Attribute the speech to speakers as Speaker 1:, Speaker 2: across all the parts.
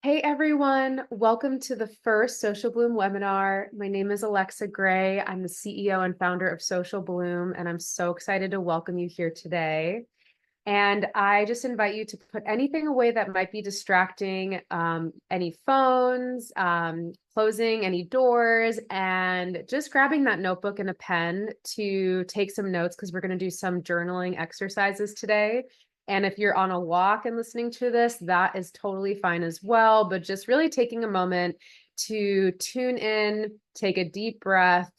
Speaker 1: Hey everyone, welcome to the first Social Bloom webinar. My name is Alexa Gray. I'm the CEO and founder of Social Bloom, and I'm so excited to welcome you here today. And I just invite you to put anything away that might be distracting, any phones, closing any doors, and just grabbing that notebook and a pen to take some notes because we're going to do some journaling exercises today. And if you're on a walk and listening to this, that is totally fine as well. But just really taking a moment to tune in, take a deep breath,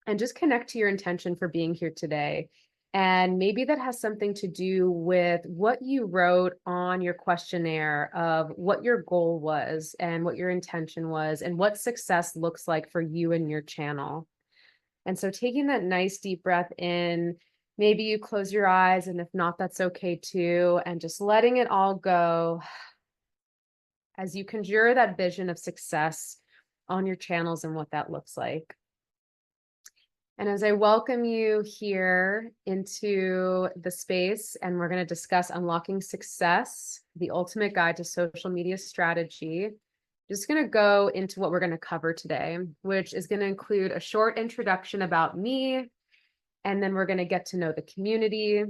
Speaker 1: and just connect to your intention for being here today. And maybe that has something to do with what you wrote on your questionnaire of what your goal was and what your intention was and what success looks like for you and your channel. And so taking that nice deep breath in, maybe you close your eyes, and if not, that's okay too, and just letting it all go as you conjure that vision of success on your channels and what that looks like. And as I welcome you here into the space, and we're going to discuss unlocking success, the ultimate guide to social media strategy, just going to go into what we're going to cover today, which is going to include a short introduction about me, and then we're going to get to know the community.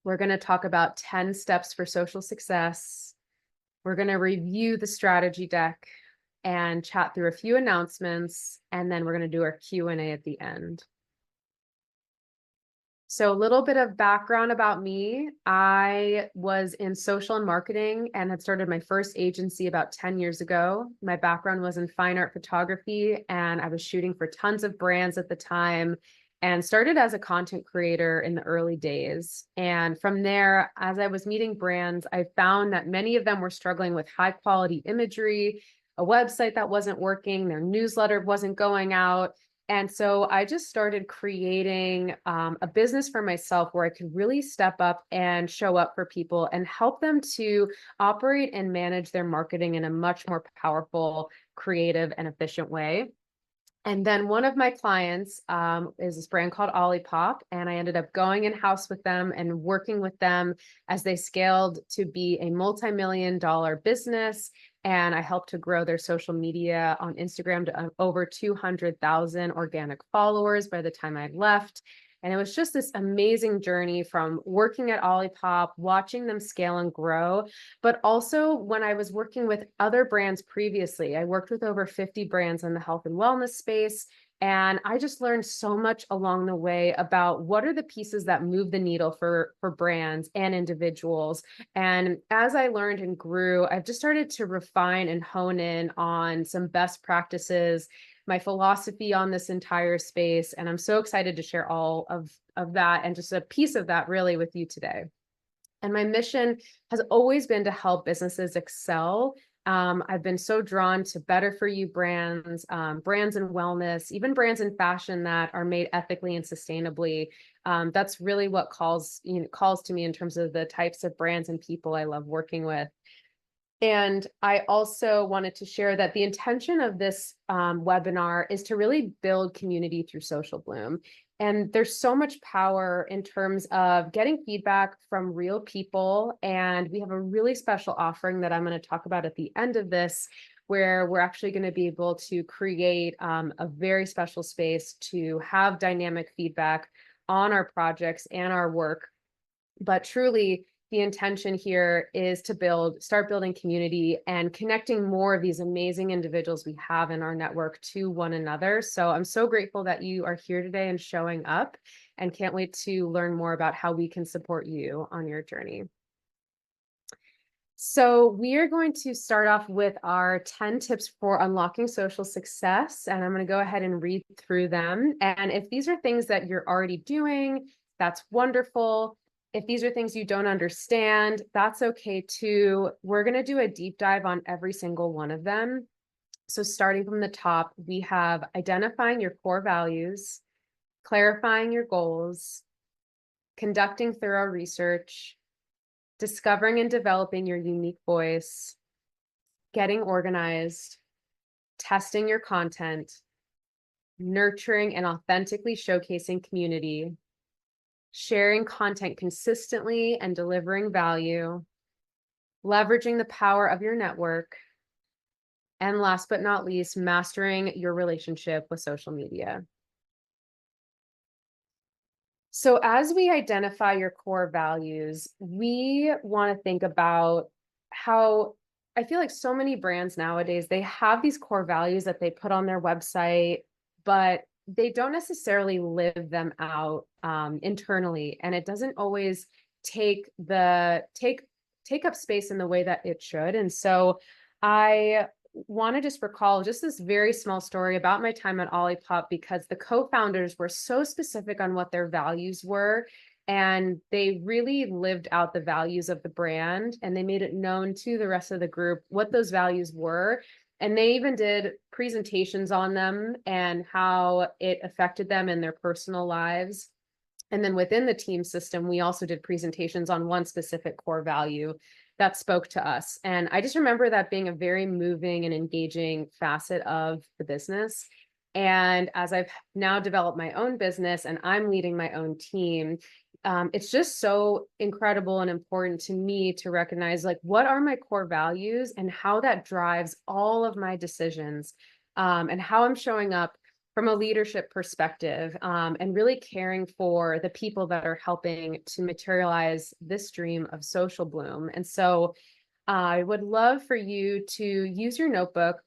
Speaker 1: We're going to talk about 10 steps for social success. We're going to review the strategy deck and chat through a few announcements, and then we're going to do our Q&A at the end. So a little bit of background about me. I was in social and marketing and had started my first agency about 10 years ago. My background was in fine art photography, and I was shooting for tons of brands at the time and started as a content creator in the early days. And from there, as I was meeting brands, I found that many of them were struggling with high quality imagery, a website that wasn't working, their newsletter wasn't going out. And so I just started creating a business for myself where I could really step up and show up for people and help them to operate and manage their marketing in a much more powerful, creative, and efficient way. And then one of my clients is this brand called Olipop, and I ended up going in-house with them and working with them as they scaled to be a multi-million-dollar business. And I helped to grow their social media on Instagram to over 200,000 organic followers by the time I left. And it was just this amazing journey from working at Olipop, watching them scale and grow. But also when I was working with other brands previously, I worked with over 50 brands in the health and wellness space. And I just learned so much along the way about what are the pieces that move the needle for brands and individuals. And as I learned and grew, I've just started to refine and hone in on some best practices, my philosophy on this entire space. And I'm so excited to share all of that and just a piece of that really with you today. And my mission has always been to help businesses excel. I've been so drawn to better for you brands, brands in wellness, even brands in fashion that are made ethically and sustainably. That's really what calls to me in terms of the types of brands and people I love working with. And I also wanted to share that the intention of this webinar is to really build community through Social Bloom. And there's so much power in terms of getting feedback from real people. And we have a really special offering that I'm going to talk about at the end of this, where we're actually going to be able to create a very special space to have dynamic feedback on our projects and our work. But truly, the intention here is to start building community and connecting more of these amazing individuals we have in our network to one another. So I'm so grateful that you are here today and showing up, and can't wait to learn more about how we can support you on your journey. So we are going to start off with our 10 tips for unlocking social success, and I'm going to go ahead and read through them. And if these are things that you're already doing, that's wonderful. If these are things you don't understand, that's okay too. We're going to do a deep dive on every single one of them. So starting from the top, we have identifying your core values, clarifying your goals, conducting thorough research, discovering and developing your unique voice, getting organized, testing your content, nurturing and authentically showcasing community, sharing content consistently and delivering value, leveraging the power of your network, and last but not least, mastering your relationship with social media. So as we identify your core values, we want to think about how I feel like so many brands nowadays, they have these core values that they put on their website, but they don't necessarily live them out internally, and it doesn't always take the take up space in the way that it should. And so I want to just recall just this very small story about my time at Olipop, because the co-founders were so specific on what their values were, and they really lived out the values of the brand, and they made it known to the rest of the group what those values were. And they even did presentations on them and how it affected them in their personal lives. And then within the team system, we also did presentations on one specific core value that spoke to us. And I just remember that being a very moving and engaging facet of the business. And as I've now developed my own business and I'm leading my own team, it's just so incredible and important to me to recognize, like, what are my core values and how that drives all of my decisions, and how I'm showing up from a leadership perspective, and really caring for the people that are helping to materialize this dream of Social Bloom. And so I would love for you to use your notebook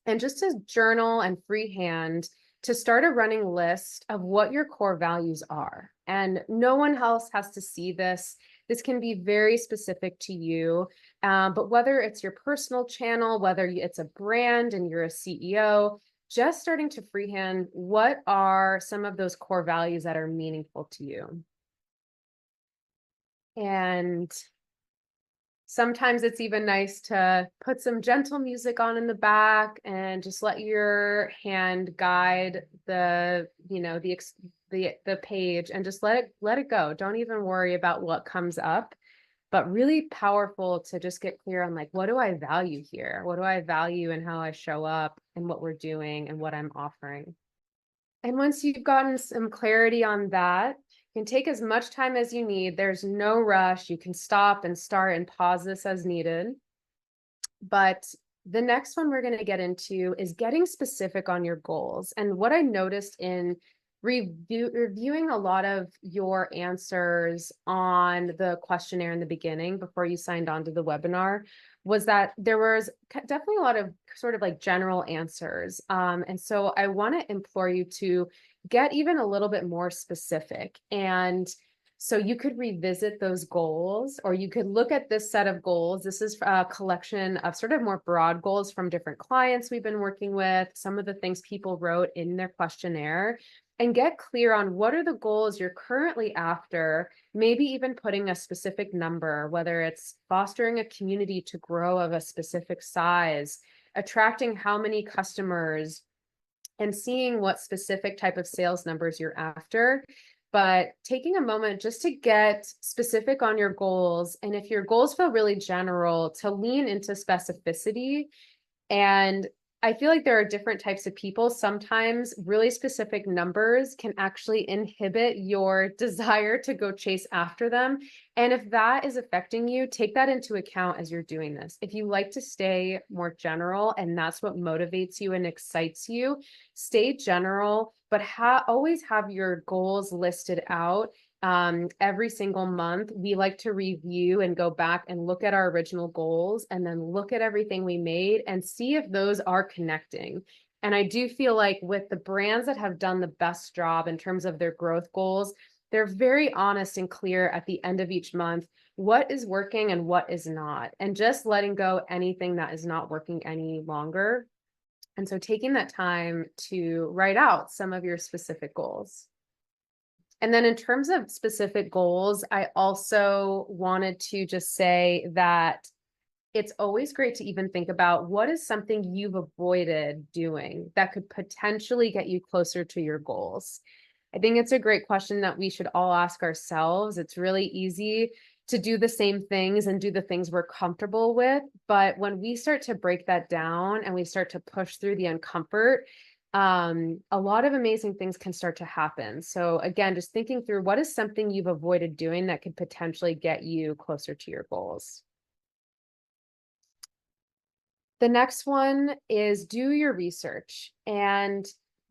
Speaker 1: and just to journal and freehand to start a running list of what your core values are. And no one else has to see this. This can be very specific to you, but whether it's your personal channel, whether it's a brand and you're a CEO, just starting to freehand, what are some of those core values that are meaningful to you? And sometimes it's even nice to put some gentle music on in the back and just let your hand guide the, the page, and just let it go. Don't even worry about what comes up, but really powerful to just get clear on, like, what do I value here? What do I value in how I show up and what we're doing and what I'm offering? And once you've gotten some clarity on that, you can take as much time as you need. There's no rush. You can stop and start and pause this as needed. But the next one we're going to get into is getting specific on your goals. And what I noticed in reviewing a lot of your answers on the questionnaire in the beginning before you signed on to the webinar was that there was definitely a lot of sort of like general answers. And so I want to implore you to get even a little bit more specific. And so you could revisit those goals, or you could look at this set of goals. This is a collection of sort of more broad goals from different clients we've been working with, some of the things people wrote in their questionnaire, and get clear on what are the goals you're currently after, maybe even putting a specific number, whether it's fostering a community to grow of a specific size, attracting how many customers, and seeing what specific type of sales numbers you're after. But taking a moment just to get specific on your goals. And if your goals feel really general, to lean into specificity. And I feel like there are different types of people. Sometimes really specific numbers can actually inhibit your desire to go chase after them. And if that is affecting you, take that into account as you're doing this. If you like to stay more general and that's what motivates you and excites you, stay general, but always have your goals listed out. Every single month, we like to review and go back and look at our original goals and then look at everything we made and see if those are connecting. And I do feel like with the brands that have done the best job in terms of their growth goals, they're very honest and clear at the end of each month what is working and what is not, and just letting go anything that is not working any longer. And so taking that time to write out some of your specific goals. And then in terms of specific goals, I also wanted to just say that it's always great to even think about what is something you've avoided doing that could potentially get you closer to your goals. I think it's a great question that we should all ask ourselves. It's really easy to do the same things and do the things we're comfortable with. But when we start to break that down and we start to push through the uncomfort, a lot of amazing things can start to happen. So again, just thinking through what is something you've avoided doing that could potentially get you closer to your goals. The next one is do your research. And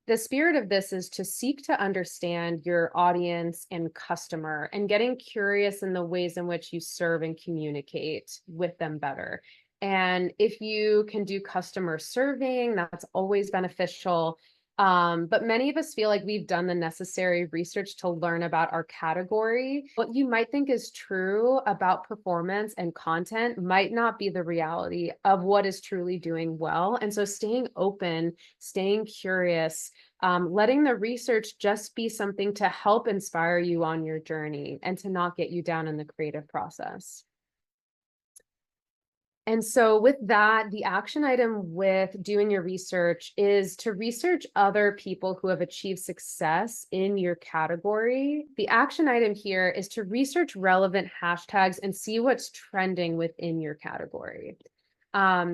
Speaker 1: the spirit of this is to seek to understand your audience and customer and getting curious in the ways in which you serve and communicate with them better. And if you can do customer surveying, that's always beneficial. But many of us feel like we've done the necessary research to learn about our category. What you might think is true about performance and content might not be the reality of what is truly doing well. And so staying open, staying curious, letting the research just be something to help inspire you on your journey and to not get you down in the creative process. And so with that, the action item with doing your research is to research other people who have achieved success in your category. The action item here is to research relevant hashtags and see what's trending within your category.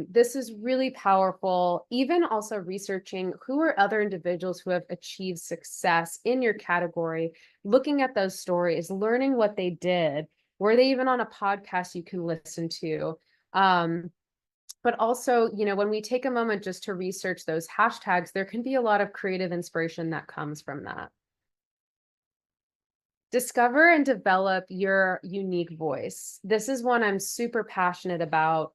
Speaker 1: This is really powerful. Even also researching who are other individuals who have achieved success in your category, looking at those stories, learning what they did. Were they even on a podcast you can listen to? But also, when we take a moment just to research those hashtags, there can be a lot of creative inspiration that comes from that. Discover and develop your unique voice. This is one I'm super passionate about.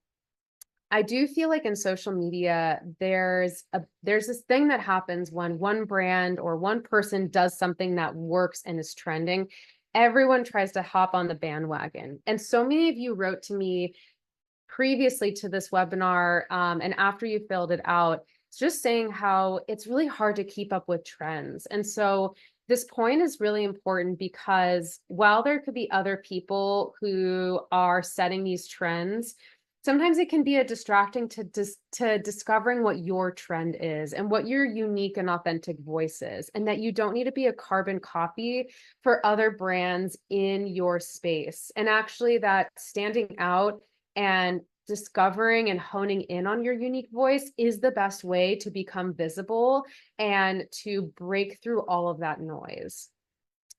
Speaker 1: I do feel like in social media, there's this thing that happens when one brand or one person does something that works and is trending. Everyone tries to hop on the bandwagon. And so many of you wrote to me previously to this webinar, and after you filled it out, it's just saying how it's really hard to keep up with trends. And so this point is really important because while there could be other people who are setting these trends, sometimes it can be a distracting to discovering what your trend is and what your unique and authentic voice is, and that you don't need to be a carbon copy for other brands in your space. And actually that standing out and discovering and honing in on your unique voice is the best way to become visible and to break through all of that noise.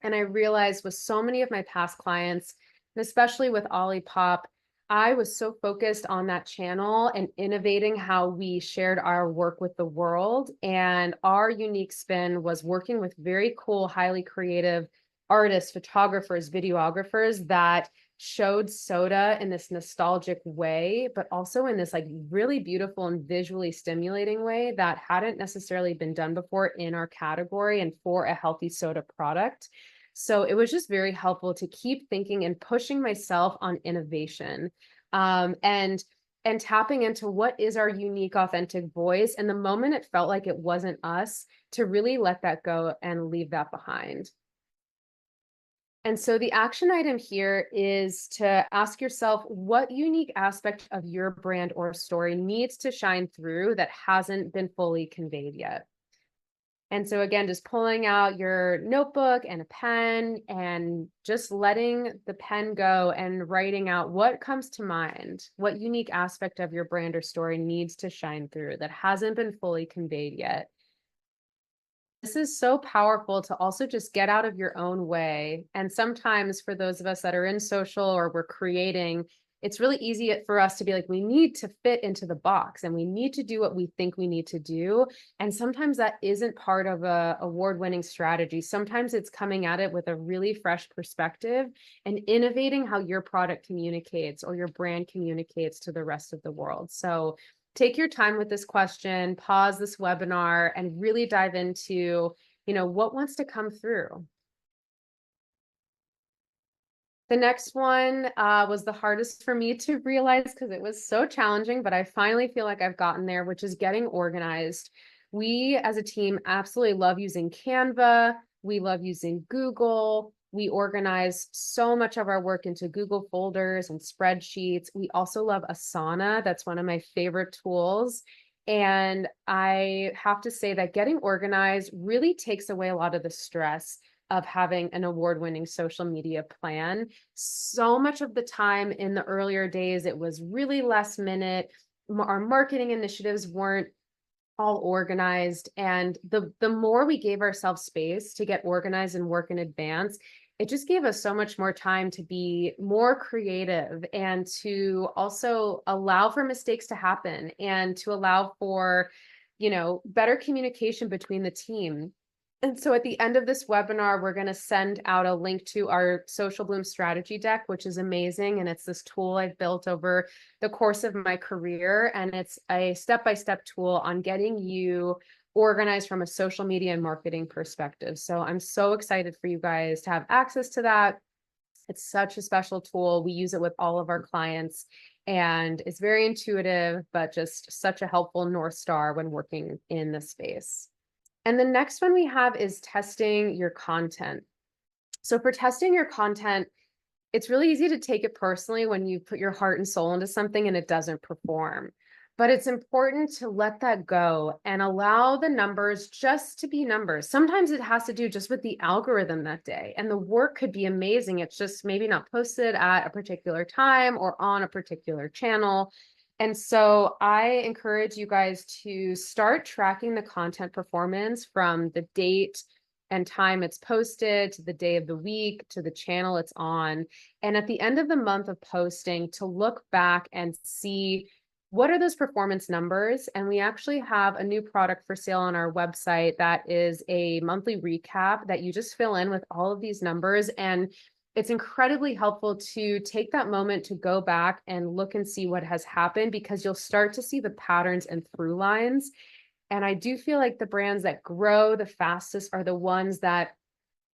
Speaker 1: And I realized with so many of my past clients, and especially with Olipop, I was so focused on that channel and innovating how we shared our work with the world. And our unique spin was working with very cool, highly creative artists, photographers, videographers that showed soda in this nostalgic way, but also in this like really beautiful and visually stimulating way that hadn't necessarily been done before in our category and for a healthy soda product. So it was just very helpful to keep thinking and pushing myself on innovation, and tapping into what is our unique, authentic voice. And the moment it felt like it wasn't us, to really let that go and leave that behind. And so the action item here is to ask yourself what unique aspect of your brand or story needs to shine through that hasn't been fully conveyed yet. And so again, just pulling out your notebook and a pen and just letting the pen go and writing out what comes to mind, what unique aspect of your brand or story needs to shine through that hasn't been fully conveyed yet. This is so powerful to also just get out of your own way. And sometimes for those of us that are in social or we're creating, it's really easy for us to be like, we need to fit into the box and we need to do what we think we need to do. And sometimes that isn't part of a award-winning strategy. Sometimes it's coming at it with a really fresh perspective and innovating how your product communicates or your brand communicates to the rest of the world. So take your time with this question, pause this webinar, and really dive into, what wants to come through. The next one was the hardest for me to realize because it was so challenging, but I finally feel like I've gotten there, which is getting organized. We as a team absolutely love using Canva. We love using Google. We organize so much of our work into Google folders and spreadsheets. We also love Asana. That's one of my favorite tools. And I have to say that getting organized really takes away a lot of the stress of having an award-winning social media plan. So much of the time in the earlier days, it was really last minute. Our marketing initiatives weren't all organized. And the more we gave ourselves space to get organized and work in advance, it just gave us so much more time to be more creative and to also allow for mistakes to happen and to allow for, better communication between the team. And so at the end of this webinar, we're going to send out a link to our Social Bloom strategy deck, which is amazing. And it's this tool I've built over the course of my career. And it's a step-by-step tool on getting you organized from a social media and marketing perspective. So I'm so excited for you guys to have access to that. It's such a special tool. We use it with all of our clients, and it's very intuitive, but just such a helpful North Star when working in the space. And the next one we have is testing your content. So for testing your content, it's really easy to take it personally when you put your heart and soul into something and it doesn't perform. But it's important to let that go and allow the numbers just to be numbers. Sometimes it has to do just with the algorithm that day, and the work could be amazing. It's just maybe not posted at a particular time or on a particular channel. And so I encourage you guys to start tracking the content performance from the date and time it's posted to the day of the week to the channel it's on. And at the end of the month of posting, to look back and see what are those performance numbers. And we actually have a new product for sale on our website that is a monthly recap that you just fill in with all of these numbers. And it's incredibly helpful to take that moment to go back and look and see what has happened, because you'll start to see the patterns and through lines. And I do feel like the brands that grow the fastest are the ones that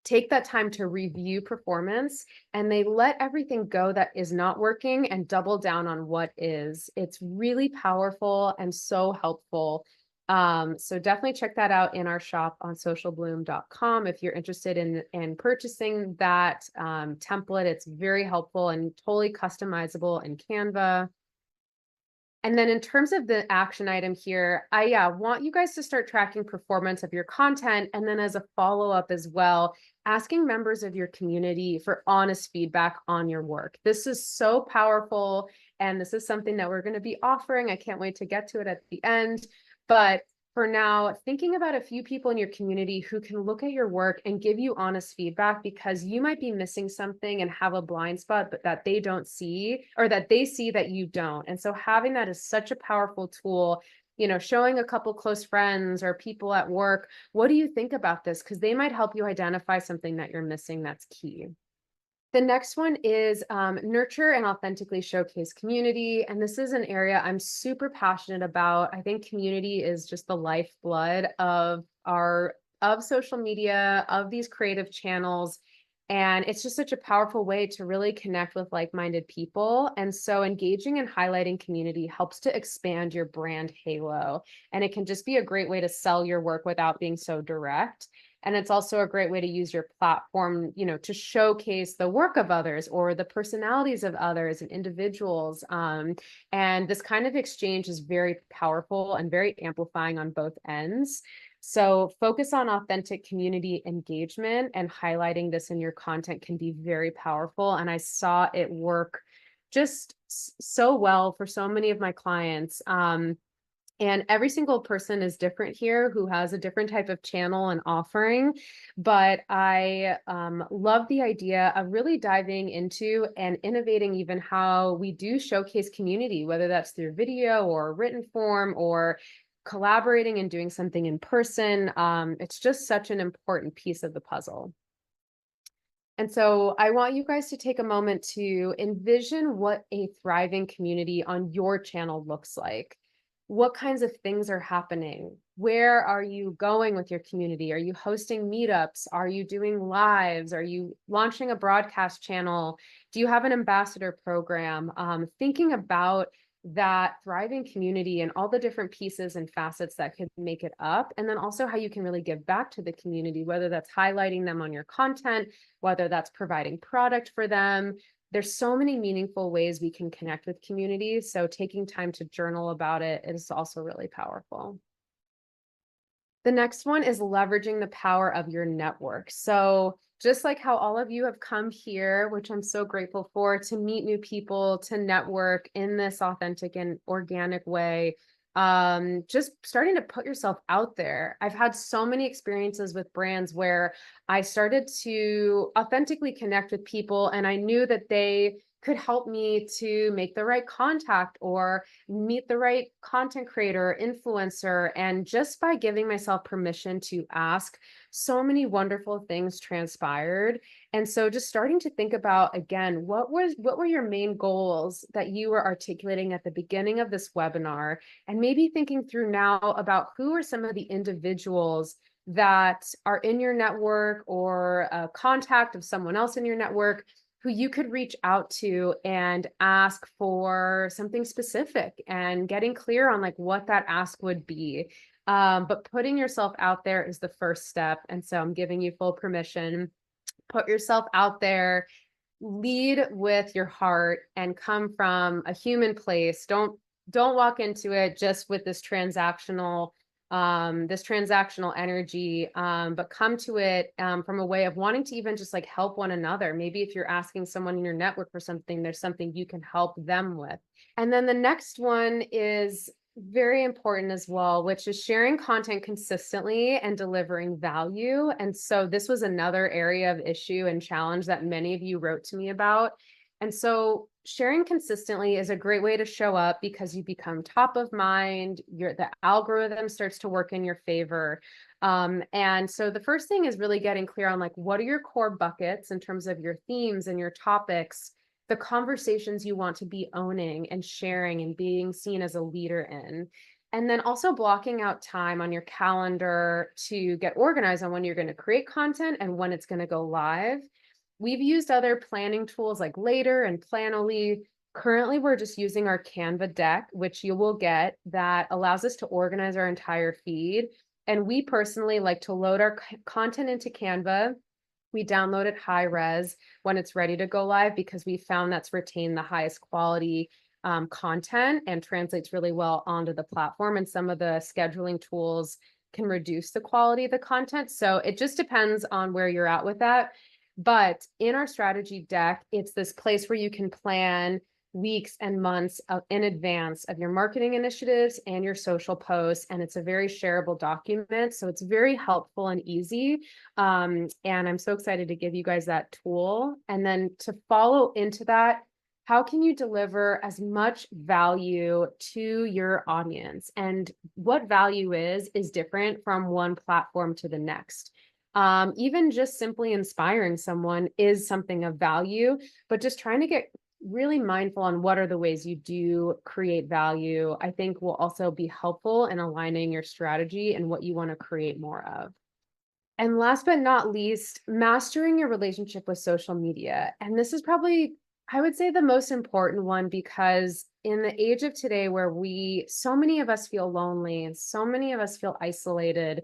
Speaker 1: take that time to review performance and they let everything go that is not working and double down on what is. It's really powerful and so helpful. So definitely check that out in our shop on socialbloom.com if you're interested in purchasing that template. It's very helpful and totally customizable in Canva. And then in terms of the action item here, I want you guys to start tracking performance of your content. And then as a follow-up as well, asking members of your community for honest feedback on your work. This is so powerful. And this is something that we're going to be offering. I can't wait to get to it at the end. But for now, thinking about a few people in your community who can look at your work and give you honest feedback, because you might be missing something and have a blind spot, but that they don't see, or that they see that you don't. And so having that is such a powerful tool. Showing a couple close friends or people at work, what do you think about this? Because they might help you identify something that you're missing that's key. The next one is nurture and authentically showcase community. And this is an area I'm super passionate about. I think community is just the lifeblood of social media, of these creative channels. And it's just such a powerful way to really connect with like-minded people. And so engaging and highlighting community helps to expand your brand halo. And it can just be a great way to sell your work without being so direct. And it's also a great way to use your platform, to showcase the work of others or the personalities of others and individuals. And this kind of exchange is very powerful and very amplifying on both ends. So focus on authentic community engagement, and highlighting this in your content can be very powerful. And I saw it work just so well for so many of my clients. And every single person is different here who has a different type of channel and offering. But I love the idea of really diving into and innovating even how we do showcase community, whether that's through video or written form or collaborating and doing something in person. It's just such an important piece of the puzzle. And so I want you guys to take a moment to envision what a thriving community on your channel looks like. What kinds of things are happening? Where are you going with your community? Are you hosting meetups? Are you doing lives? Are you launching a broadcast channel? Do you have an ambassador program? Thinking about that thriving community and all the different pieces and facets that could make it up. And then also how you can really give back to the community, whether that's highlighting them on your content, whether that's providing product for them. There's so many meaningful ways we can connect with communities. So taking time to journal about it is also really powerful. The next one is leveraging the power of your network. So just like how all of you have come here, which I'm so grateful for, to meet new people, to network in this authentic and organic way, just starting to put yourself out there. I've had so many experiences with brands where I started to authentically connect with people, and I knew that they could help me to make the right contact or meet the right content creator, influencer. And just by giving myself permission to ask, so many wonderful things transpired. And so just starting to think about, again, what were your main goals that you were articulating at the beginning of this webinar, and maybe thinking through now about who are some of the individuals that are in your network or a contact of someone else in your network who you could reach out to and ask for something specific, and getting clear on like what that ask would be. But putting yourself out there is the first step. And so I'm giving you full permission. Put yourself out there, lead with your heart, and come from a human place. Don't walk into it just with this transactional energy, but come to it from a way of wanting to even just like help one another. Maybe if you're asking someone in your network for something, there's something you can help them with. And then the next one is very important as well, which is sharing content consistently and delivering value. And so this was another area of issue and challenge that many of you wrote to me about. And so sharing consistently is a great way to show up, because you become top of mind. The algorithm starts to work in your favor. And so the first thing is really getting clear on like, what are your core buckets in terms of your themes and your topics, the conversations you want to be owning and sharing and being seen as a leader in. And then also blocking out time on your calendar to get organized on when you're going to create content and when it's going to go live. We've used other planning tools like Later and Planoly. Currently, we're just using our Canva deck, which you will get, that allows us to organize our entire feed. And we personally like to load our content into Canva. We download it high res when it's ready to go live, because we found that's retained the highest quality content and translates really well onto the platform. And some of the scheduling tools can reduce the quality of the content. So it just depends on where you're at with that. But in our strategy deck, it's this place where you can plan weeks and months in advance of your marketing initiatives and your social posts. And it's a very shareable document. So it's very helpful and easy. And I'm so excited to give you guys that tool. And then to follow into that, how can you deliver as much value to your audience? And what value is different from one platform to the next. Even just simply inspiring someone is something of value, but just trying to get really mindful on what are the ways you do create value, I think will also be helpful in aligning your strategy and what you want to create more of. And last but not least, mastering your relationship with social media. And this is probably, I would say, the most important one, because in the age of today where so many of us feel lonely and so many of us feel isolated,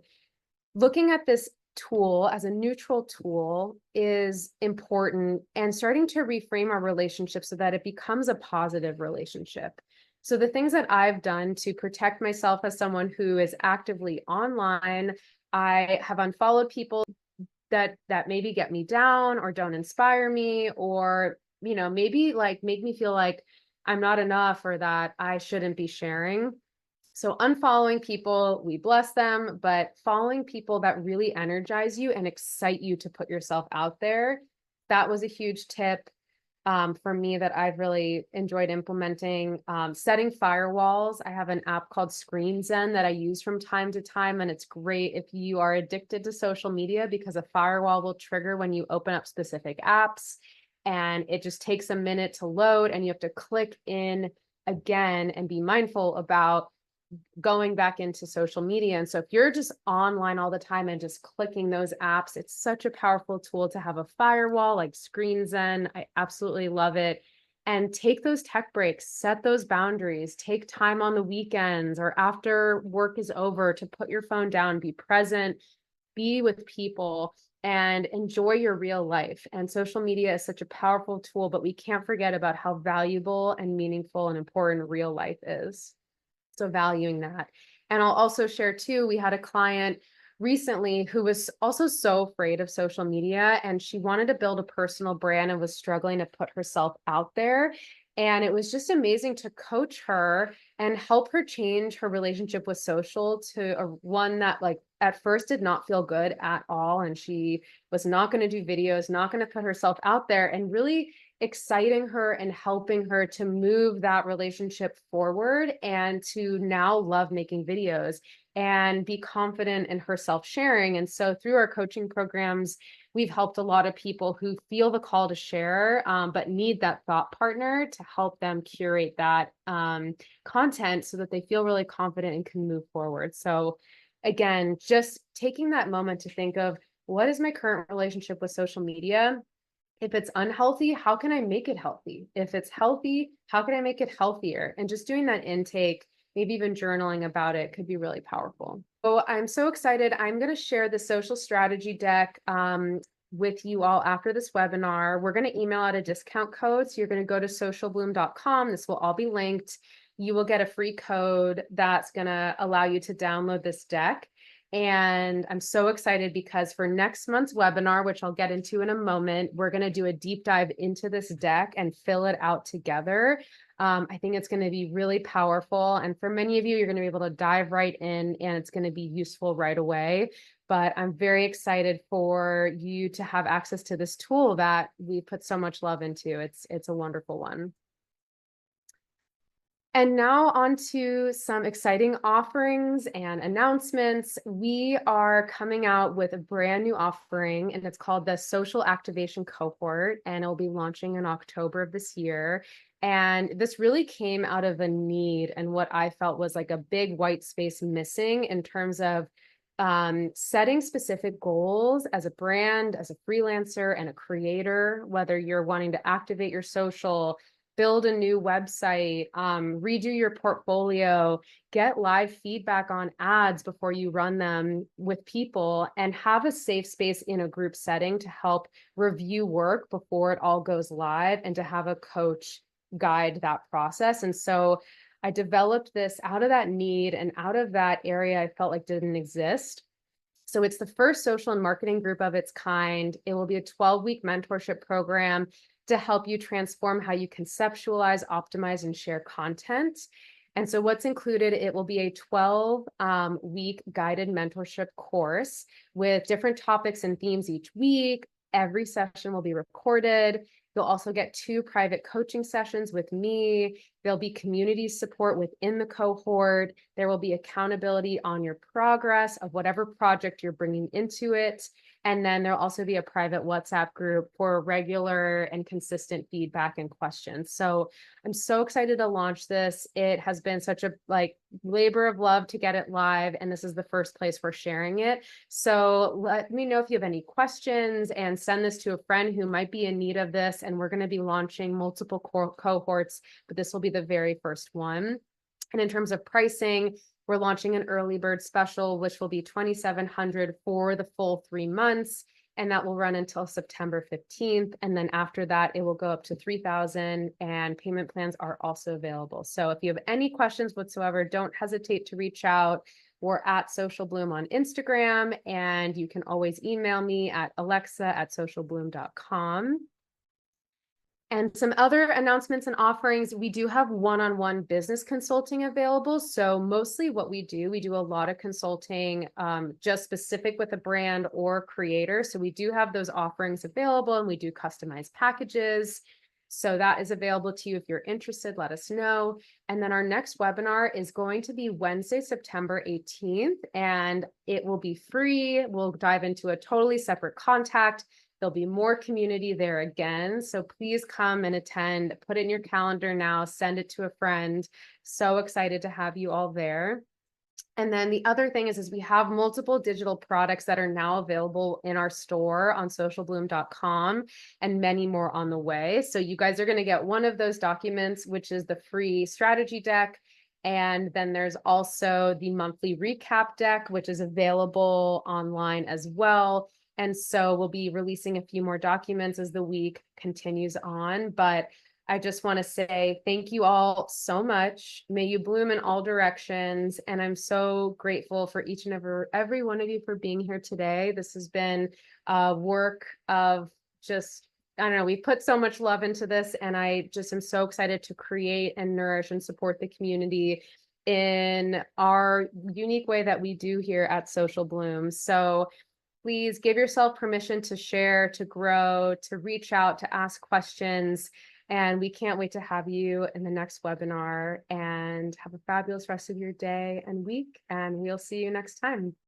Speaker 1: looking at this tool as a neutral tool is important, and starting to reframe our relationship so that it becomes a positive relationship. So the things that I've done to protect myself as someone who is actively online, I have unfollowed people that maybe get me down or don't inspire me, or maybe like make me feel like I'm not enough or that I shouldn't be sharing. So unfollowing people, we bless them, but following people that really energize you and excite you to put yourself out there. That was a huge tip for me that I've really enjoyed implementing. Setting firewalls. I have an app called Screen Zen that I use from time to time, and it's great if you are addicted to social media, because a firewall will trigger when you open up specific apps, and it just takes a minute to load, and you have to click in again and be mindful about going back into social media. And so if you're just online all the time and just clicking those apps, it's such a powerful tool to have a firewall like Screen Zen. I absolutely love it. And take those tech breaks, set those boundaries, take time on the weekends or after work is over to put your phone down, be present, be with people, and enjoy your real life. And social media is such a powerful tool, but we can't forget about how valuable and meaningful and important real life is. So valuing that. And I'll also share too, we had a client recently who was also so afraid of social media, and she wanted to build a personal brand and was struggling to put herself out there. And it was just amazing to coach her and help her change her relationship with social to one that like at first did not feel good at all. And she was not going to do videos, not going to put herself out there, and really exciting her and helping her to move that relationship forward and to now love making videos and be confident in her self-sharing. And so through our coaching programs, we've helped a lot of people who feel the call to share, but need that thought partner to help them curate that content so that they feel really confident and can move forward. So again, just taking that moment to think of, what is my current relationship with social media? If it's unhealthy, how can I make it healthy? If it's healthy, how can I make it healthier? And just doing that intake, maybe even journaling about it, could be really powerful. So I'm so excited. I'm going to share the social strategy deck with you all after this webinar. We're going to email out a discount code. So you're going to go to socialbloome.com. This will all be linked. You will get a free code that's going to allow you to download this deck. And I'm so excited because for next month's webinar, which I'll get into in a moment, we're going to do a deep dive into this deck and fill it out together. I think it's going to be really powerful. And for many of you, you're going to be able to dive right in and it's going to be useful right away. But I'm very excited for you to have access to this tool that we put so much love into. It's a wonderful one. And now on to some exciting offerings and announcements. We are coming out with a brand new offering, and it's called the Social Activation Cohort, and it'll be launching in October of this year. And this really came out of a need and what I felt was like a big white space missing in terms of setting specific goals as a brand, as a freelancer, and a creator, whether you're wanting to activate your social, build a new website, redo your portfolio, get live feedback on ads before you run them with people, and have a safe space in a group setting to help review work before it all goes live and to have a coach guide that process. And so I developed this out of that need and out of that area I felt like didn't exist. So it's the first social and marketing group of its kind. It will be a 12-week mentorship program to help you transform how you conceptualize, optimize, and share content. And so what's included, it will be a 12-week guided mentorship course with different topics and themes each week. Every session will be recorded. You'll also get 2 private coaching sessions with me. There'll be community support within the cohort. There will be accountability on your progress of whatever project you're bringing into it. And then there'll also be a private WhatsApp group for regular and consistent feedback and questions. So I'm so excited to launch this. It has been such a labor of love to get it live, and this is the first place we're sharing it. So let me know if you have any questions and send this to a friend who might be in need of this. And we're going to be launching multiple cohorts, but this will be the very first one. And in terms of pricing, we're launching an early bird special, which will be $2,700 for the full 3 months. And that will run until September 15th. And then after that, it will go up to $3,000, and payment plans are also available. So if you have any questions whatsoever, don't hesitate to reach out. We're at Social Bloome on Instagram, and you can always email me at alexa@socialbloome.com. And some other announcements and offerings, we do have one-on-one business consulting available. So mostly what we do a lot of consulting just specific with a brand or creator. So we do have those offerings available, and we do customized packages. So that is available to you. If you're interested, let us know. And then our next webinar is going to be Wednesday, September 18th, and it will be free. We'll dive into a totally separate contact. There'll be more community there again. So please come and attend, put it in your calendar now, send it to a friend. So excited to have you all there. And then the other thing is we have multiple digital products that are now available in our store on socialbloome.com, and many more on the way. So you guys are going to get one of those documents, which is the free strategy deck. And then there's also the monthly recap deck, which is available online as well. And so we'll be releasing a few more documents as the week continues on. But I just want to say thank you all so much. May you bloom in all directions. And I'm so grateful for each and every one of you for being here today. This has been a work of just I don't know, we put so much love into this, and I just am so excited to create and nourish and support the community in our unique way that we do here at Social Bloom. So please give yourself permission to share, to grow, to reach out, to ask questions. And we can't wait to have you in the next webinar, and have a fabulous rest of your day and week. And we'll see you next time.